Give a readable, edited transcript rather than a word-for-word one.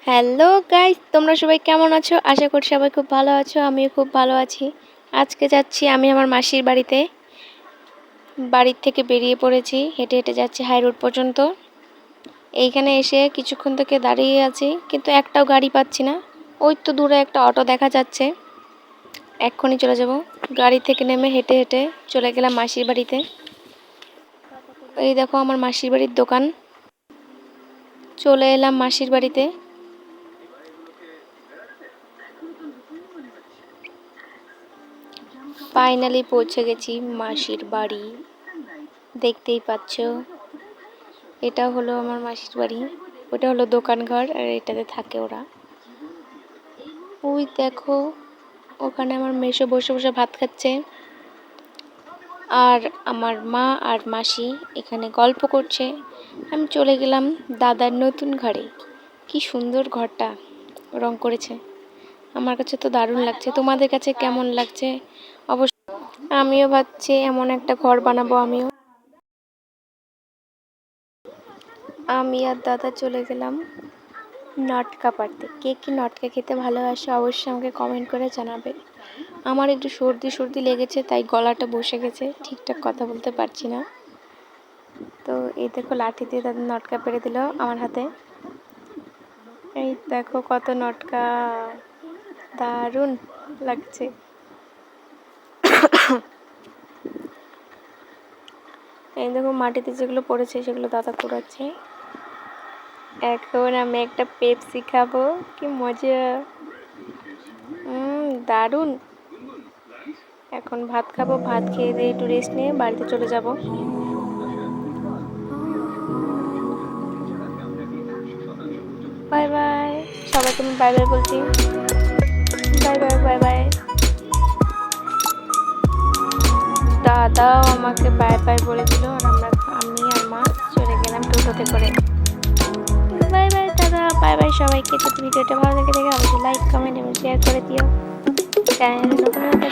Hello guys, তোমরা সবাই কেমন আছো? আশা করি সবাই খুব ভালো আছো। আমিও খুব ভালো আছি। আজকে যাচ্ছি আমি আমার মাসির বাড়িতে। বাড়ির থেকে বেরিয়ে পড়েছি, হেঁটে হেঁটে যাচ্ছি হাই রোড পর্যন্ত। এইখানে এসে কিছুক্ষণ থেকে দাঁড়িয়ে আছি, কিন্তু একটাও গাড়ি পাচ্ছি না। ওই তো দূরে একটা অটো দেখা যাচ্ছে, এক্ষুনি চলে যাব। গাড়ি থেকে নেমে হেঁটে হেঁটে চলে গেলাম মাসির বাড়িতে। এই দেখো আমার মাসির বাড়ির দোকান। চলে এলাম মাসির বাড়িতে। ফাইনালি পৌঁছে গেছি মাসির বাড়ি। দেখতেই পাচ্ছ, এটা হলো আমার মাসির বাড়ি। ওটা হলো দোকান ঘর, আর এটাতে থাকে ওরা। ওই দেখো, ওখানে আমার মেসো বসে বসে ভাত খাচ্ছে, আর আমার মা আর মাসি এখানে গল্প করছে। আমি চলে গেলাম দাদার নতুন ঘরে। কি সুন্দর ঘরটা রং করেছে, আমার কাছে তো দারুণ লাগছে। তোমাদের কাছে কেমন লাগছে অবশ্যই। আমিও ভাবছি এমন একটা ঘর বানাবো আমিও। আমি আর দাদা চলে গেলাম নটকা পাড়তে। কে কি নটকা খেতে ভালোবাসে অবশ্যই আমাকে কমেন্ট করে জানাবে। আমার একটু সর্দি সর্দি লেগেছে, তাই গলাটা বসে গেছে, ঠিকঠাক কথা বলতে পারছি না। তো এই দেখো, লাঠি দিয়ে দাদা নটকা পেরে দিল আমার হাতে। এই দেখো কত নটকা, দারুণ লাগছে। এই দেখো মাটিতে যেগুলো পড়েছে সেগুলো দাদা কুড়াচ্ছে। এখন আমি একটা পেপসি খাবো, কি মজা, দারুণ। এখন ভাত খাবো, ভাত খেয়ে দিয়ে একটু রেস্ট নিয়ে বাড়িতে চলে যাব। বাই বাই, সবাইকে আমি বাই বাই বলছি। Bye bye bye bye. দাদাও আমাকে বাই বাই বলে দিল, আর আমি আর মা চলে গেলাম টোটোতে করে। বাই বাই দাদা, বাই বাই সবাইকে। যদি ভিডিওটা ভালো লেগে থাকে অবশ্যই লাইক, কমেন্ট এবং শেয়ার করে দিও। চ্যানেল নতুন হলে